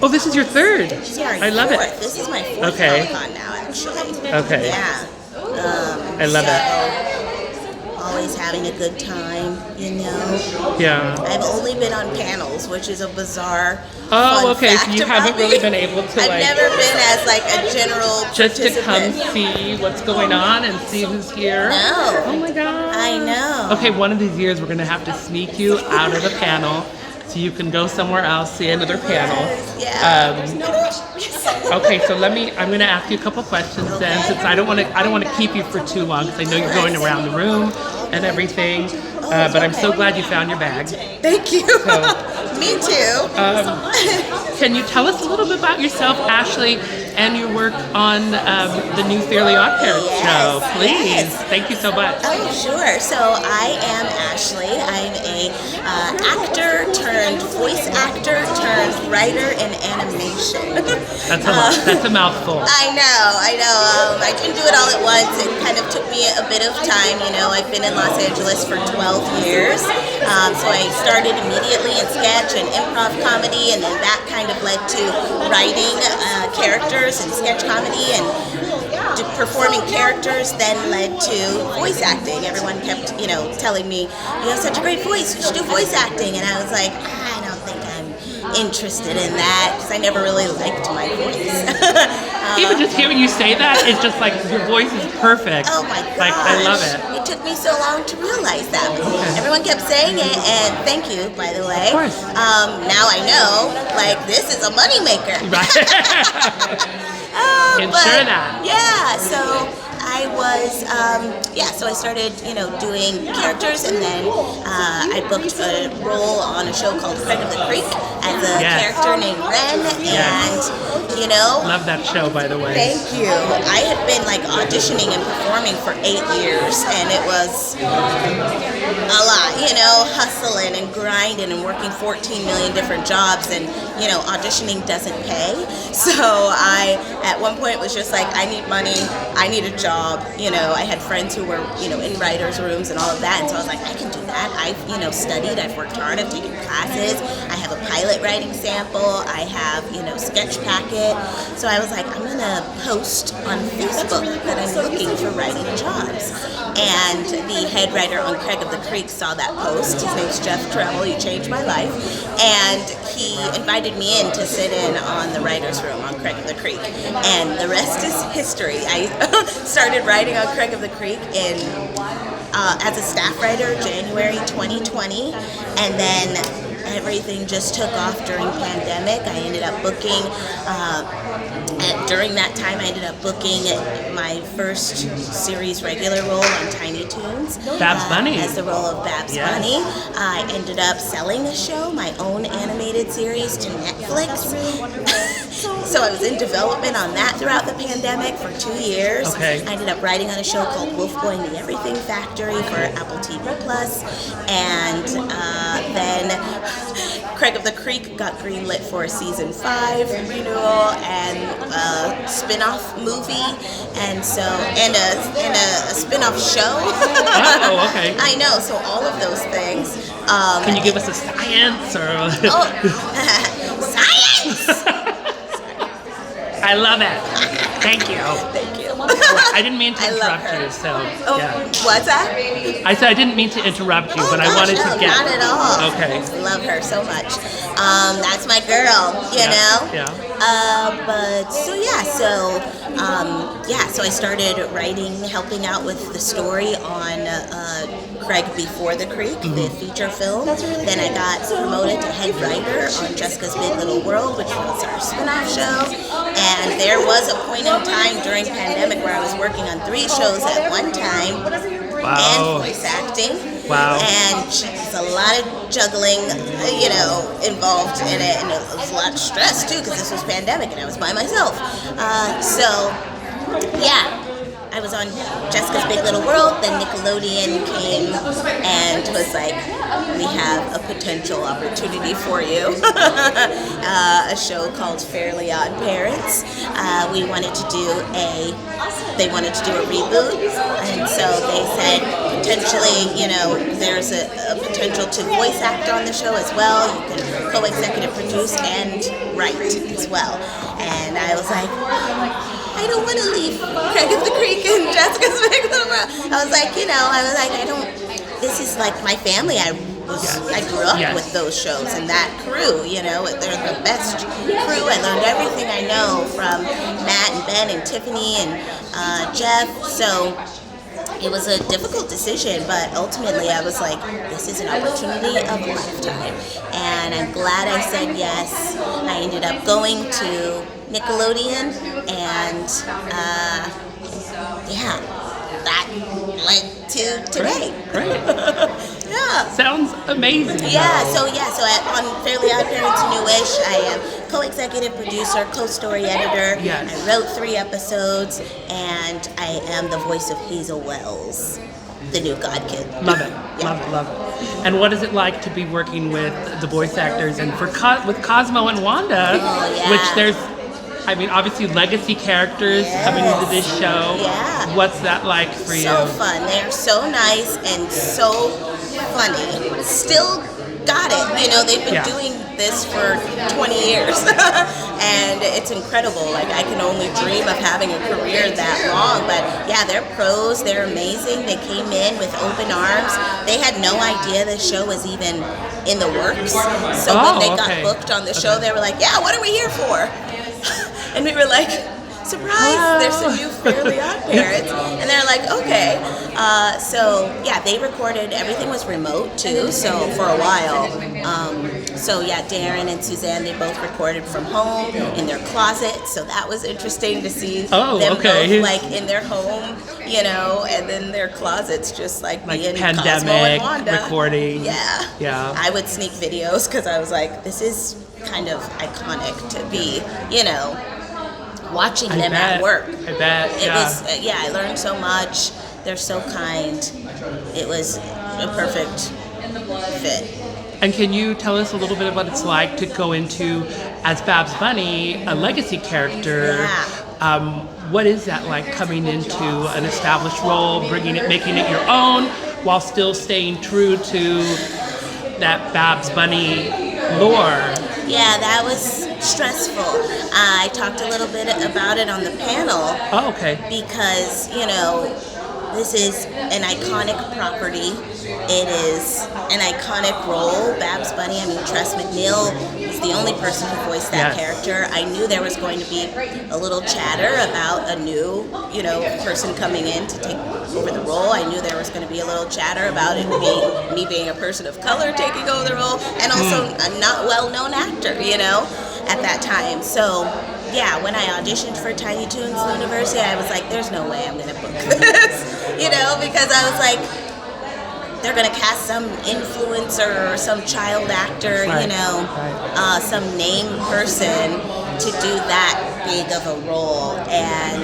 Oh, this is your third. I love it. This is my fourth Comic-Con now, actually. Okay. Yeah. I love it. Always having a good time, you know. Yeah. I've only been on panels, which is a bizarre. Oh, fun okay. fact So you about haven't me. really been able to I've never been as like a general just to come participant. see what's going on and see who's here. No. Oh my God. I know. Okay, one of these years we're gonna have to sneak you out of the panel so you can go somewhere else, see another panel. Yeah. Okay, so I'm gonna ask you a couple questions then, since I don't want to keep you for too long because I know you're going around the room and everything. But I'm so glad you found your bag. Thank you. Me too. Can you tell us a little bit about yourself, Ashleigh, and your work on the new Fairly Odd Parents show, please? Yes. Thank you so much. Oh, sure. So I am Ashleigh. I'm a actor turned voice actor turned writer in animation. That's a mouthful. I know. I didn't do it all at once. It kind of took me a bit of time. You know, I've been in Los Angeles for 12 years. So I started immediately in sketch and improv comedy, and then that kind of led to writing characters and sketch comedy, and performing characters then led to voice acting. Everyone kept, telling me, you have such a great voice, you should do voice acting. And I was like, I don't think I'm interested in that, because I never really liked my voice. Even just hearing you say that, it's just like your voice is perfect. Oh my gosh. Like, I love it. It took me so long to realize that. Everyone kept saying it, and thank you, by the way. Of course. Now I know, like, this is a moneymaker. Right. Ensure that. Yeah, so I was, so I started, doing characters, and then I booked a role on a show called Craig of the Creek as a character named Ren, and, Love that show, by the way. Thank you. I had been, auditioning and performing for 8 years, and it was a lot, hustling and grinding and working 14 million different jobs, and, auditioning doesn't pay. So I, at one point, was just like, I need money, I need a job. I had friends who were, in writers' rooms and all of that, and so I was like, I can do that. I've, studied, I've worked hard, I've taken classes, I have a pilot writing sample, I have, sketch packet. So I was like, I'm gonna post on Facebook that I'm looking for writing jobs. And the head writer on Craig of the Creek saw that post. His name's Jeff Tremble. He changed my life. And he invited me in to sit in on the writer's room on Craig of the Creek. And the rest is history. I started writing on Craig of the Creek as a staff writer January 2020. And then everything just took off during pandemic. I ended up booking, during that time, I ended up booking my first series regular role on Tiny Toons. Babs Bunny. As the role of Babs Bunny. I ended up selling the show, my own animated series, to Netflix. So I was in development on that throughout the pandemic for 2 years. Okay. I ended up writing on a show called Wolf Boy and the Everything Factory for Apple TV+. And then Craig of the Creek got greenlit for a season 5 renewal and a spin-off movie, and a spin-off show. Oh, okay. I know, so all of those things. Can you give us a science or? Science! I love it. Thank you. Thank you. I didn't mean to interrupt you, so yeah. What's that? I said I didn't mean to interrupt you, but I wanted to get. Not at all. Okay. I love her so much. That's my girl, you know? Yeah. So I started writing, helping out with the story on Craig Before the Creek, the feature film. Then I got promoted to head writer on Jessica's Big Little World, which was our spin-off show. And there was a point in time during pandemic where I was working on 3 shows at one time. Wow. And voice acting. Wow. And there's a lot of juggling, involved in it, and it was a lot of stress too, because this was pandemic and I was by myself. I was on Jessica's Big Little World, then Nickelodeon came and was like, we have a potential opportunity for you. A show called Fairly Odd Parents. They wanted to do a reboot, and so they said, potentially, there's a potential to voice act on the show as well. You can co-executive produce and write as well. And I was like, I don't want to leave Craig of the Creek and Jessica's Big Little World. I was like, I don't, this is like my family. I grew up with those shows and that crew, they're the best crew. I learned everything I know from Matt and Ben and Tiffany and Jeff. So it was a difficult decision, but ultimately I was like, this is an opportunity of a lifetime. And I'm glad I said yes. I ended up going to Nickelodeon, and that led to today. Great. Yeah. Sounds amazing. So on Fairly Odd Parents and Newish, I am co-executive producer, co-story editor. Yes. I wrote 3 episodes, and I am the voice of Hazel Wells, the new God Kid. Love it. Love it. And what is it like to be working with the voice actors and with Cosmo and Wanda, which there's, obviously legacy characters coming into this show. Yeah. What's that like for you? So fun. They're so nice and so funny. Still got it. They've been doing this for 20 years. And it's incredible. Like, I can only dream of having a career that long. But yeah, they're pros. They're amazing. They came in with open arms. They had no idea the show was even in the works. So when they got booked on the show, they were like, yeah, what are we here for? And we were like, surprise, there's some new Fairly Odd Parents. And they're like, okay. They recorded, everything was remote too, so for a while. Darren and Suzanne, they both recorded from home in their closet, so that was interesting to see them both like in their home, and then their closets just like being pandemic Cosmo and Wanda. Recording. Yeah. I would sneak videos because I was like, this is kind of iconic to be, watching them at work. I bet. It was, I learned so much. They're so kind. It was a perfect fit. And can you tell us a little bit of what it's like to go into, as Babs Bunny, a legacy character? Yeah. What is that like, coming into an established role, making it your own, while still staying true to that Babs Bunny lore? Yeah, that was stressful. I talked a little bit about it on the panel. Oh, okay. Because, this is an iconic property. It is an iconic role. Babs Bunny, Tress MacNeille is the only person who voiced that character. I knew there was going to be a little chatter about a new, person coming in to take over the role. I knew there was going to be a little chatter about it being me being a person of color taking over the role, and also a not well-known actor, at that time. So when I auditioned for Tiny Toons University, I was like, there's no way I'm going to book this, because I was like, they're going to cast some influencer or some child actor, some named person to do that big of a role.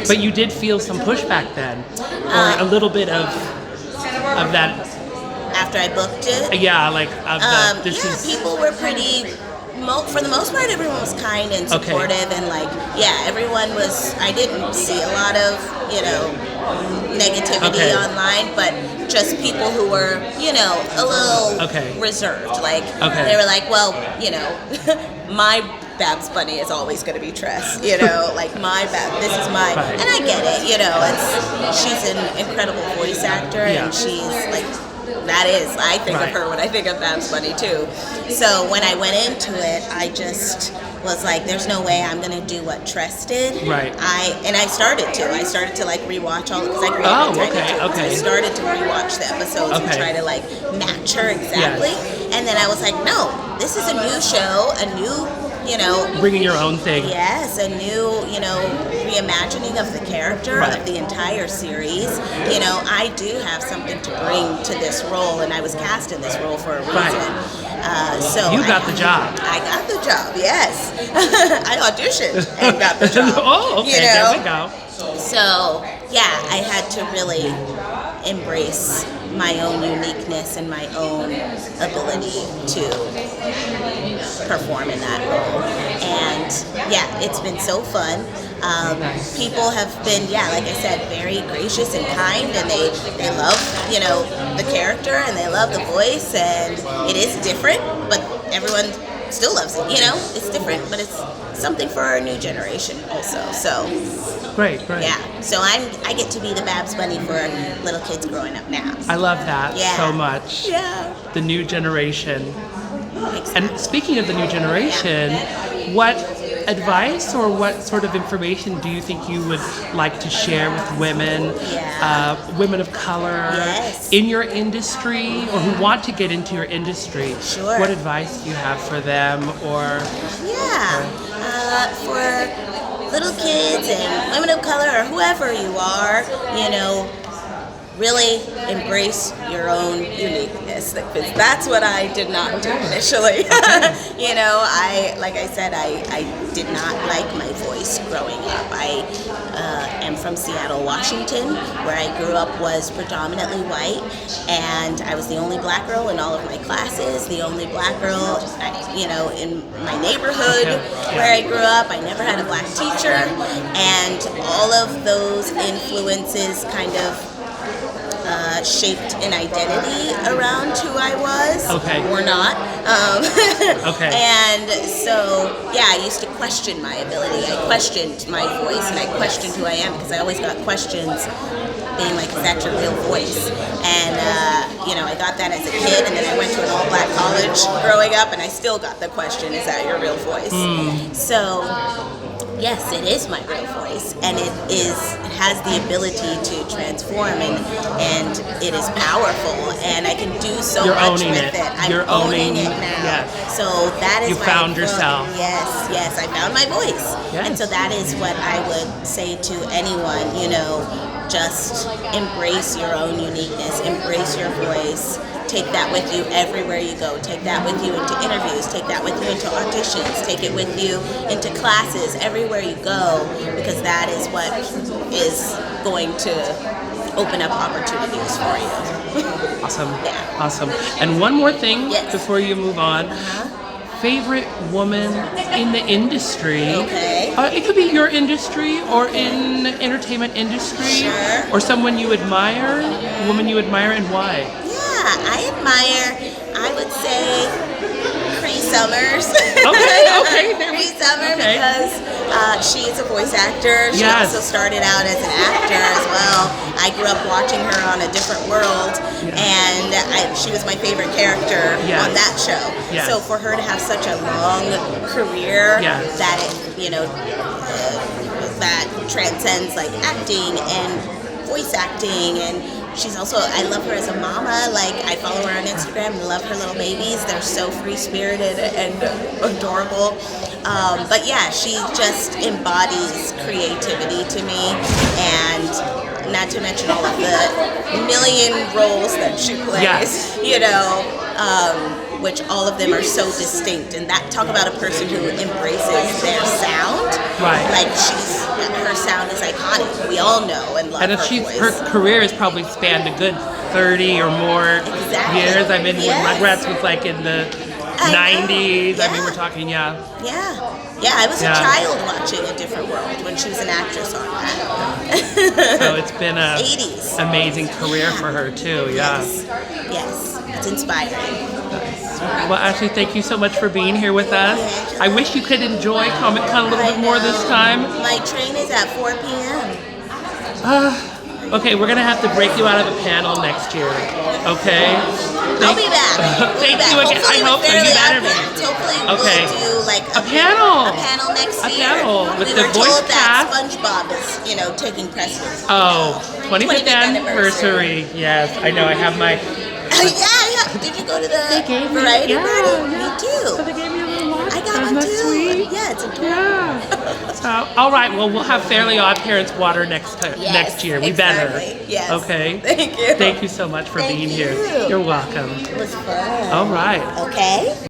But you did feel some pushback then, or a little bit of that after I booked it. People were pretty. For the most part, everyone was kind and supportive, and everyone was. I didn't see a lot of negativity online, but just people who were a little reserved. They were like, well, my Babs Bunny is always going to be Tress, this is my, and I get it, she's an incredible voice actor, and she's that is, I think of her when I think of Babs Bunny too. So when I went into it, I just was like, there's no way I'm going to do what Tress did. I started to rewatch all, because I grew up with Tiny Toons. I started to rewatch the episodes and try to match her exactly. And then I was like, no, this is a new show, a new, bringing your own thing. Yes, a new, reimagining of the character of the entire series. I do have something to bring to this role, and I was cast in this role for a reason. So you got the job. I got the job. Yes, I auditioned and got the job. There we go. So I had to really embrace my own uniqueness and my own ability to perform in that role. And it's been so fun. People have been, like I said, very gracious and kind, and they love, the character, and they love the voice, and it is different, but everyone still loves it. It's different, but it's something for our new generation also. So great. yeah. So I get to be the Babs Bunny for little kids growing up now. I love that so much. Yeah. The new generation. Exactly. And speaking of the new generation, what advice or what sort of information do you think you would like to share with women, women of color in your industry, or who want to get into your industry? Sure. What advice do you have for them? Or for little kids and women of color, or whoever you are, really embrace your own uniqueness, because that's what I did not do initially. Like I said, I did not like my voice growing up. I am from Seattle, Washington, where I grew up was predominantly white, and I was the only black girl in all of my classes, the only black girl, in my neighborhood where I grew up. I never had a black teacher, and all of those influences kind of shaped an identity around who I was, or not. And so, I used to question my ability. I questioned my voice, and I questioned who I am, because I always got questions being like, is that your real voice? And, I got that as a kid, and then I went to an all-black college growing up, and I still got the question, is that your real voice? So, yes, it is my real voice, and it has the ability to transform, and it is powerful, and I can do so much with it. I'm owning it now. Yes. So that is you found yourself. Yes, I found my voice. Yes. And so that is what I would say to anyone, just embrace your own uniqueness, embrace your voice. Take that with you everywhere you go. Take that with you into interviews. Take that with you into auditions. Take it with you into classes, everywhere you go, because that is what is going to open up opportunities for you. Awesome. Awesome. And one more thing before you move on. Favorite woman in the industry. It could be your industry or in the entertainment industry, or someone you admire, a woman you admire, and why? I admire, I would say, Cree Summers. Cree Summers, because she is a voice actor. She also started out as an actor as well. I grew up watching her on A Different World, and she was my favorite character on that show. So for her to have such a long career that it, that transcends like acting and voice acting, and she's also, I love her as a mama. Like, I follow her on Instagram and love her little babies. They're so free-spirited and adorable. But she just embodies creativity to me, and not to mention all of the million roles that she plays, which all of them are so distinct. And that, talk about a person who embraces their sound. Like, her sound is iconic. We all know and love her voice. Her career has probably spanned a good 30 or more years. I mean, Rugrats was like in the 90s. I mean, we're talking, I was a child watching A Different World when she was an actress on that. So it's been a 80s. Amazing career for her too. Yes, it's inspiring. Well, Ashleigh, thank you so much for being here with us. I wish you could enjoy Comic-Con a little bit more this time. My train is at 4 p.m. Okay, we're going to have to break you out of the panel next year. Okay? I'll be back. Thank you again. I hope so. You better be. Hopefully we'll do like a panel. A panel next year. A panel with we the were voice told cast. That SpongeBob is, taking precedence. Oh, 25th anniversary. Yes, I know. I have my... Did you go to the variety party? Me too. So they gave me a little watch. I got one too. Sweet? Yeah, it's adorable. So, all right. Well, we'll have Fairly Odd Parents water next year. We better. Yes. Okay. Thank you. Thank you so much for being here. You're welcome. It was fun. All right. Okay.